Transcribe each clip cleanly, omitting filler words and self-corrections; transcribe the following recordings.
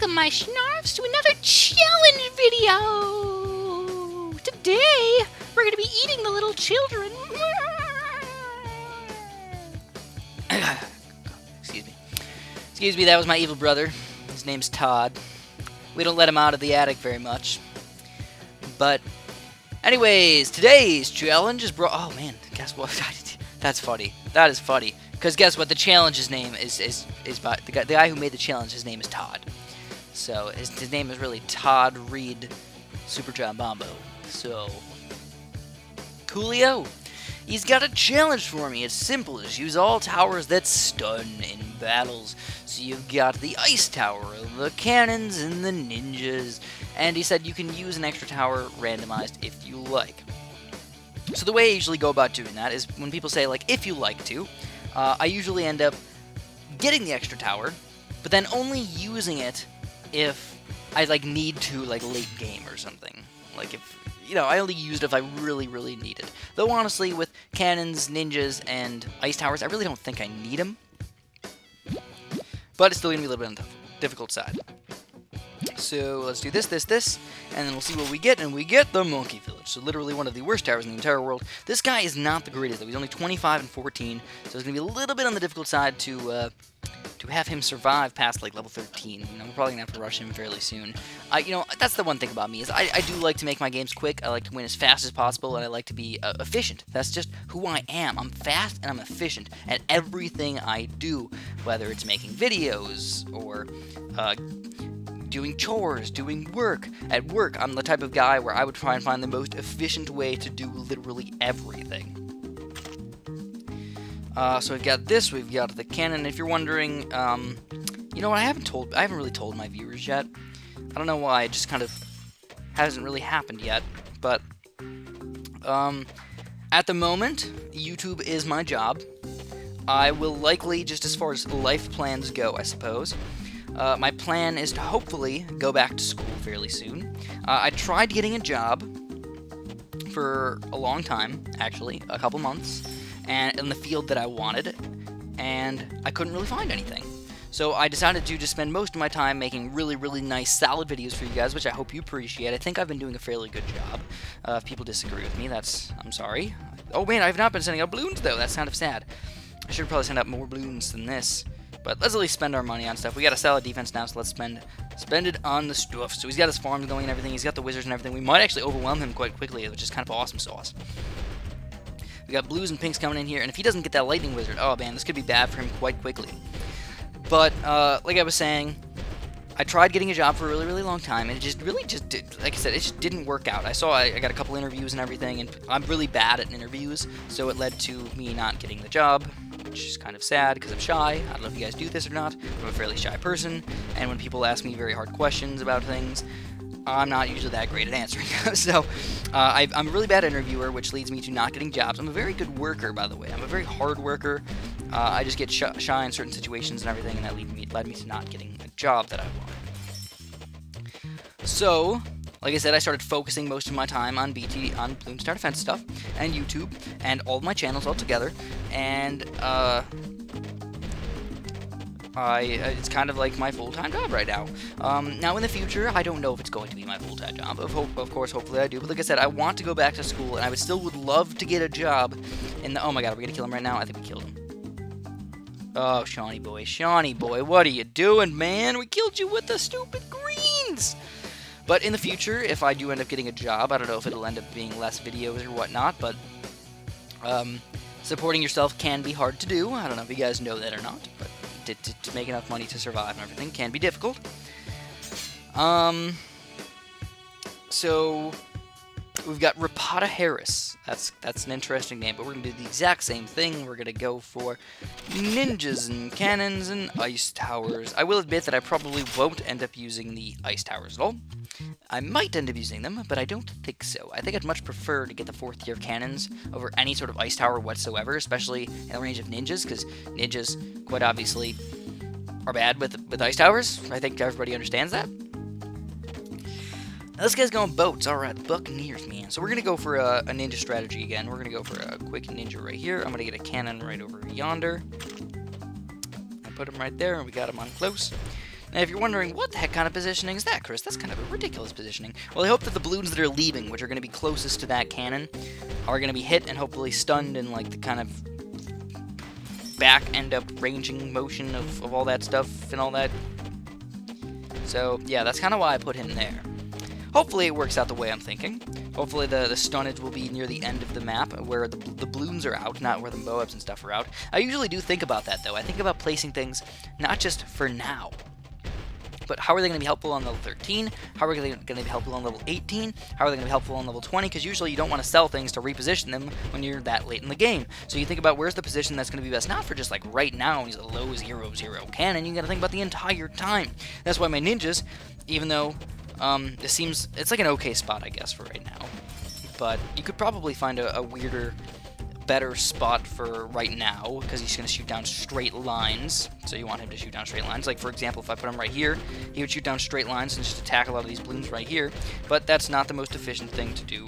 Welcome, my Schnarfs, to another challenge video! Today, we're going to be eating the little children. Excuse me. Excuse me, that was my evil brother. His name's Todd. We don't let him out of the attic very much. But, anyways, today's challenge is oh man, guess what? That's funny. That is funny. Because guess what? The challenge's name is by the guy who made the challenge. His name is Todd. So his name is really Todd Reed Super John Bombo. So coolio. He's got a challenge for me. It's simple. Just use all towers that stun in battles. So you've got the ice tower, the cannons, and the ninjas. And he said you can use an extra tower randomized if you like. So the way I usually go about doing that is when people say, like, if you like to, I usually end up getting the extra tower, but then only using it if I, like, need to, like, late game or something. Like, if, you know, I only used it if I really, really need it. Though, honestly, with cannons, ninjas, and ice towers, I really don't think I need them. But it's still going to be a little bit on the difficult side. So, let's do this, and then we'll see what we get, and we get the Monkey Village. So, literally one of the worst towers in the entire world. This guy is not the greatest, though. He's only 25 and 14, so it's going to be a little bit on the difficult side to have him survive past, like, level 13. You know, we're probably going to have to rush him fairly soon. You know, that's the one thing about me, is I do like to make my games quick. I like to win as fast as possible, and I like to be efficient. That's just who I am. I'm fast, and I'm efficient at everything I do, whether it's making videos, or doing chores, doing work. At work, I'm the type of guy where I would try and find the most efficient way to do literally everything. So we've got this, we've got the cannon. If you're wondering, you know what, I haven't really told my viewers yet. I don't know why, it just kind of hasn't really happened yet. But, at the moment, YouTube is my job. I will likely, just as far as life plans go, I suppose, my plan is to hopefully go back to school fairly soon. I tried getting a job for a long time, actually, a couple months, and in the field that I wanted, and I couldn't really find anything. So I decided to just spend most of my time making really, really nice, solid videos for you guys, which I hope you appreciate. I think I've been doing a fairly good job. If people disagree with me, I'm sorry. Oh man, I've not been sending out balloons, though. That's kind of sad. I should probably send out more balloons than this. But let's at least spend our money on stuff. We got a solid defense now, so let's spend it on the stuff. So he's got his farms going and everything. He's got the wizards and everything. We might actually overwhelm him quite quickly, which is kind of awesome sauce. We got blues and pinks coming in here, and if he doesn't get that lightning wizard, oh man, this could be bad for him quite quickly. But like I was saying, I tried getting a job for a really, really long time, and it just really like I said, it just didn't work out. I got a couple interviews and everything, and I'm really bad at interviews, so it led to me not getting the job, which is kind of sad because I'm shy. I don't know if you guys do this or not. I'm a fairly shy person, and when people ask me very hard questions about things, I'm not usually that great at answering. So I'm a really bad interviewer, which leads me to not getting jobs. I'm a very good worker, by the way. I'm a very hard worker. I just get shy in certain situations and everything, and that led me to not getting a job that I wanted. So, like I said, I started focusing most of my time on Bloom Star Defense stuff, and YouTube, and all of my channels all together, and it's kind of like my full-time job right now. Now in the future, I don't know if it's going to be my full-time job. Of course, hopefully I do. But like I said, I want to go back to school, and I would love to get a job in the... Oh my god, are we gonna kill him right now? I think we killed him. Oh, Shawnee boy, what are you doing, man? We killed you with the stupid greens! But in the future, if I do end up getting a job, I don't know if it'll end up being less videos or whatnot, but supporting yourself can be hard to do. I don't know if you guys know that or not, but to make enough money to survive and everything can be difficult. So we've got Rapata Harris. That's an interesting name, but we're gonna do the exact same thing. We're gonna go for ninjas and cannons and ice towers. I will admit that I probably won't end up using the ice towers at all. I might end up using them, but I don't think so. I think I'd much prefer to get the 4th tier cannons over any sort of ice tower whatsoever, especially in the range of ninjas, because ninjas, quite obviously, are bad with ice towers. I think everybody understands that. Now, this guy's going boats. Alright, Buccaneers, man. So we're going to go for a ninja strategy again. We're going to go for a quick ninja right here. I'm going to get a cannon right over yonder. I put him right there, and we got him on close. Now, if you're wondering, what the heck kind of positioning is that, Chris? That's kind of a ridiculous positioning. Well, I hope that the balloons that are leaving, which are going to be closest to that cannon, are going to be hit and hopefully stunned in, like, the kind of back end up ranging motion of all that stuff and all that. So, yeah, that's kind of why I put him there. Hopefully it works out the way I'm thinking. Hopefully the stunnage will be near the end of the map, where the balloons are out, not where the Moabs and stuff are out. I usually do think about that, though. I think about placing things not just for now, but how are they going to be helpful on level 13? How are they going to be helpful on level 18? How are they going to be helpful on level 20? Because usually you don't want to sell things to reposition them when you're that late in the game. So you think about where's the position that's going to be best, not for just like right now when he's a low 0-0 cannon. You got to think about the entire time. That's why my ninjas, even though it's like an okay spot, I guess, for right now. But you could probably find a weirder, better spot for right now, because he's going to shoot down straight lines. So you want him to shoot down straight lines. Like, for example, if I put him right here, he would shoot down straight lines and just attack a lot of these balloons right here. But that's not the most efficient thing to do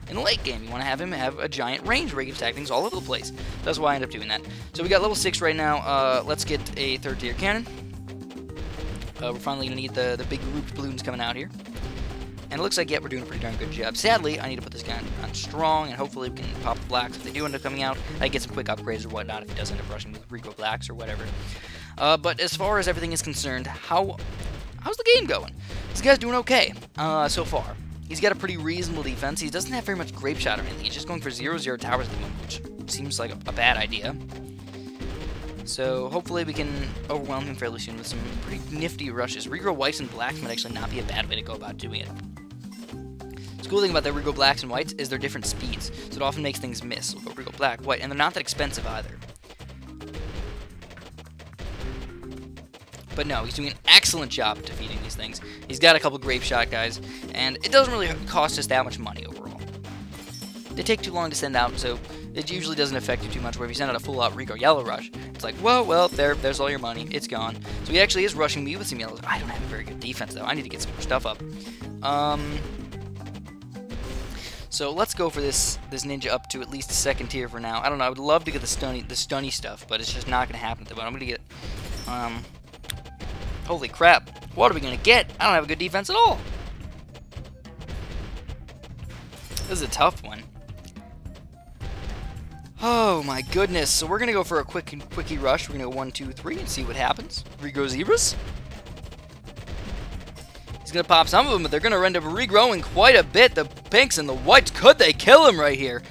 in the late game. You want to have him have a giant range where he can attack things all over the place. That's why I end up doing that. So we got level 6 right now. Let's get a 3rd tier cannon. We're finally going to need the big grouped balloons coming out here. And it looks like, yeah, we're doing a pretty darn good job. Sadly, I need to put this guy on strong, and hopefully we can pop the blacks if they do end up coming out. I get some quick upgrades or whatnot if he does end up rushing with Rico blacks or whatever. But as far as everything is concerned, how's the game going? This guy's doing okay so far. He's got a pretty reasonable defense. He doesn't have very much grape shot or anything. He's just going for 0-0 towers at the moment, which seems like a bad idea. So hopefully we can overwhelm him fairly soon with some pretty nifty rushes. Regrow whites and blacks might actually not be a bad way to go about doing it. The cool thing about the Regrow blacks and whites is they're different speeds, so it often makes things miss. We'll go Regrow black, white, and they're not that expensive either. But no, he's doing an excellent job defeating these things. He's got a couple grape shot guys, and it doesn't really cost us that much money overall. They take too long to send out, so it usually doesn't affect you too much, where if you send out a full-out Regrow yellow rush, it's like, whoa, well, there's all your money. It's gone. So he actually is rushing me with some yellows. I don't have a very good defense, though. I need to get some more stuff up. So let's go for this ninja up to at least 2nd tier for now. I don't know. I would love to get the stunny stuff, but it's just not going to happen at the moment. I'm going to get... holy crap. What are we going to get? I don't have a good defense at all. This is a tough one. Oh my goodness. So we're going to go for a quickie rush. We're going to go 1, 2, 3 and see what happens. Regrow zebras. He's going to pop some of them, but they're going to end up regrowing quite a bit. The pinks and the whites, could they kill him right here?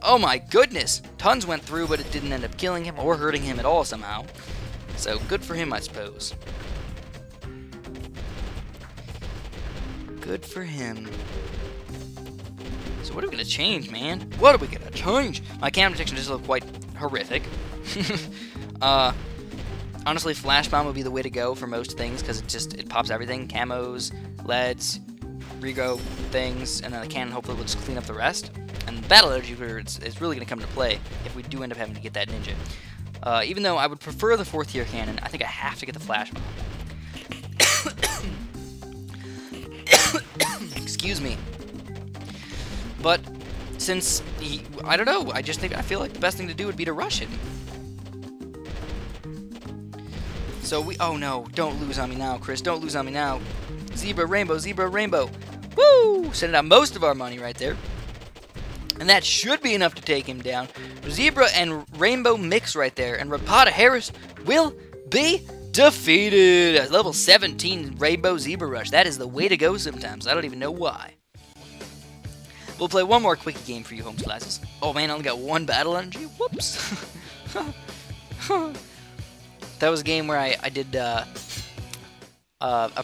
Oh my goodness. Tons went through, but it didn't end up killing him or hurting him at all somehow. So good for him, I suppose. Good for him. So what are we going to change, man? What are we going to change? My cannon protection does look quite horrific. Honestly, Flash Bomb would be the way to go for most things, because it pops everything. Camos, leads, regrow things, and then the cannon hopefully will just clean up the rest. And Battle Energy is really going to come into play if we do end up having to get that ninja. Even though I would prefer the 4th tier cannon, I think I have to get the Flash Bomb. Excuse me. But since I don't know, I feel like the best thing to do would be to rush him. So oh no, don't lose on me now, Chris. Don't lose on me now. Zebra, rainbow. Woo! Sending out most of our money right there. And that should be enough to take him down. Zebra and rainbow mix right there. And Rapata Harris will be defeated. At level 17 rainbow zebra rush. That is the way to go sometimes. I don't even know why. We'll play one more quickie game for you, Holmes classes. Oh man, I only got 1 battle energy. Whoops. That was a game where I did a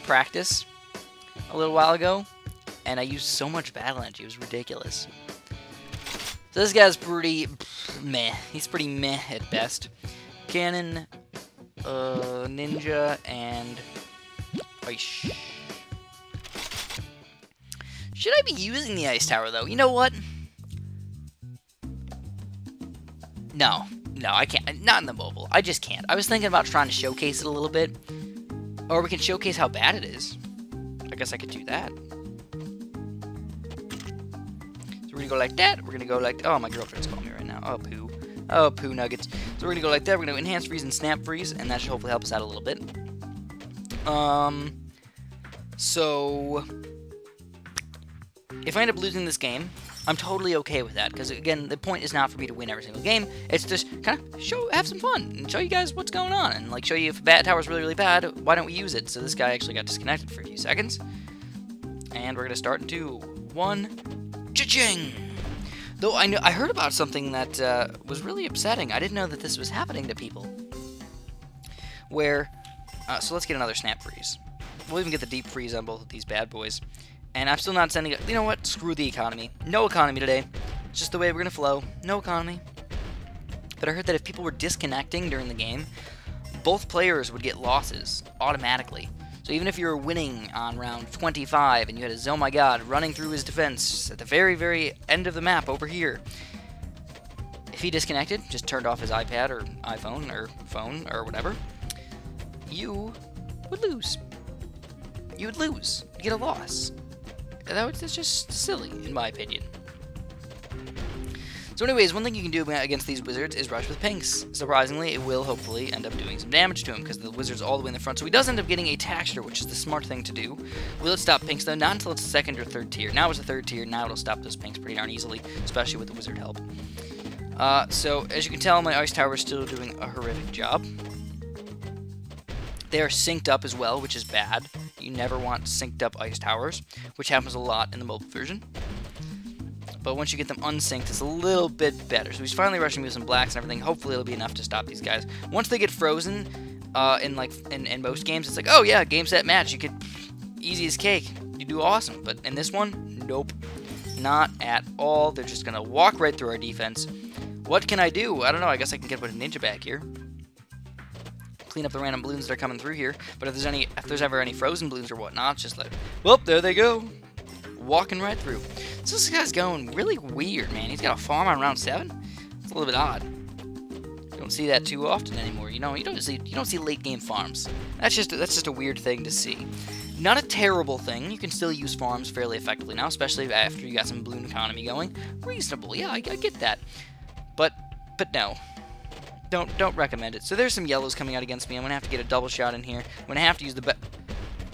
practice a little while ago, and I used so much battle energy. It was ridiculous. So this guy's pretty meh. He's pretty meh at best. Cannon, ninja, and... Should I be using the ice tower, though? You know what? No, I can't. Not in the mobile. I just can't. I was thinking about trying to showcase it a little bit. Or we can showcase how bad it is. I guess I could do that. So we're going to go like that. We're going to go like... Oh, my girlfriend's calling me right now. Oh, poo. Oh, poo nuggets. So we're going to go like that. We're going to enhance freeze and snap freeze. And that should hopefully help us out a little bit. So if I end up losing this game, I'm totally okay with that, because again, the point is not for me to win every single game. It's just kind of have some fun and show you guys what's going on, and like show you if a bat tower is really, really bad, why don't we use it? So this guy actually got disconnected for a few seconds, and we're gonna start in 2, 1, cha-ching! Though I heard about something that was really upsetting. I didn't know that this was happening to people. Where, so let's get another snap freeze. We'll even get the deep freeze on both of these bad boys. And I'm still not sending it. You know what? Screw the economy. No economy today. It's just the way we're going to flow. No economy. But I heard that if people were disconnecting during the game, both players would get losses automatically. So even if you were winning on round 25 and you had a oh my god running through his defense at the very, very end of the map over here, if he disconnected, just turned off his iPad or iPhone or phone or whatever, you would lose. You would lose. You'd get a loss. That's just silly, in my opinion. So anyways, one thing you can do against these wizards is rush with pinks. Surprisingly, it will hopefully end up doing some damage to him, because the wizard's all the way in the front, so he does end up getting a texture, which is the smart thing to do. Will it stop pinks, though? Not until it's the 2nd or 3rd tier. Now it's the 3rd tier, now it'll stop those pinks pretty darn easily, especially with the wizard help. So, as you can tell, my ice tower is still doing a horrific job. They are synced up as well, which is bad. You never want synced up ice towers, which happens a lot in the mobile version. But once you get them unsynced, it's a little bit better. So he's finally rushing me with some blacks and everything. Hopefully it'll be enough to stop these guys. Once they get frozen, in most games, it's like, oh yeah, game, set, match. You could, easy as cake. You do awesome. But in this one, nope. Not at all. They're just going to walk right through our defense. What can I do? I don't know. I guess I can get with a ninja back here. Clean up the random balloons that are coming through here. But if there's ever any frozen balloons or whatnot, just like, well, there they go. Walking right through. So this guy's going really weird, man. He's got a farm on round 7. It's a little bit odd. You don't see that too often anymore. You know, you don't see late game farms. That's just a weird thing to see. Not a terrible thing. You can still use farms fairly effectively now, especially after you got some balloon economy going. Reasonable, yeah, I get that. But no. Don't recommend it. So there's some yellows coming out against me. I'm gonna have to get a double shot in here. I'm gonna have to use the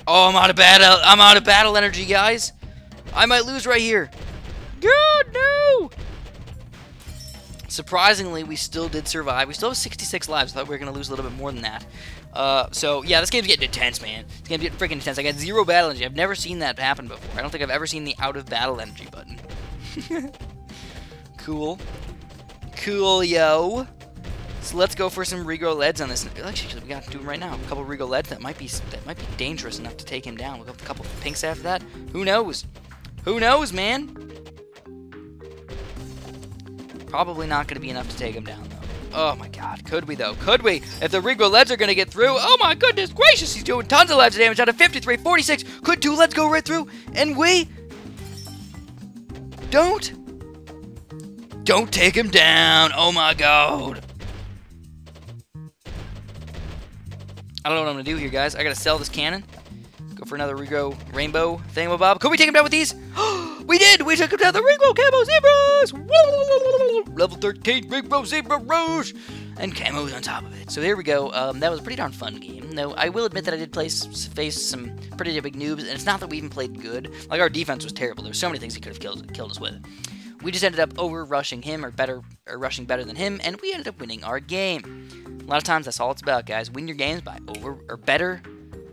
oh, I'm out of battle energy, guys. I might lose right here. God, no! Surprisingly, we still did survive. We still have 66 lives. I thought we were going to lose a little bit more than that. So, yeah, this game's getting intense, man. This game's getting freaking intense. I got 0 battle energy. I've never seen that happen before. I don't think I've ever seen the out of battle energy button. Cool. Cool, yo. So let's go for some regrow leads on this. Actually, we got to do them right now. A couple regrow leads that might be dangerous enough to take him down. We'll go with a couple pinks after that. Who knows? Who knows, man? Probably not going to be enough to take him down, though. Oh, my God. Could we, though? Could we? If the regrow leads are going to get through. Oh, my goodness gracious. He's doing tons of leads damage out of 53, 46. Could 2 leads go right through? And we don't take him down. Oh, my God. I don't know what I'm going to do here, guys. I got to sell this cannon. Go for another regrow rainbow thingamabob. Could we take him down with these? We did! We took him down the regrow camo zebras! Woo! Level 13 regrow zebra rouge! And camos on top of it. So there we go. That was a pretty darn fun game. Though I will admit that I did face some pretty big noobs, and it's not that we even played good. Like, our defense was terrible. There were so many things he could have killed us with. We just ended up over-rushing him, or rushing better than him, and we ended up winning our game. A lot of times, that's all it's about, guys. Win your games by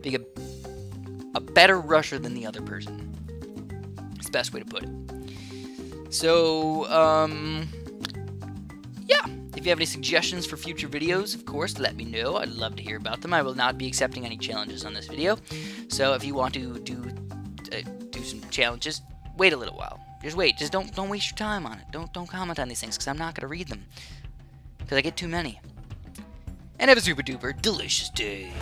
being a better rusher than the other person. It's the best way to put it. So, yeah. If you have any suggestions for future videos, of course, let me know. I'd love to hear about them. I will not be accepting any challenges on this video. So, if you want to do some challenges, wait a little while. Just wait. Just don't waste your time on it. Don't comment on these things, because I'm not going to read them. Because I get too many. And have a super duper delicious day.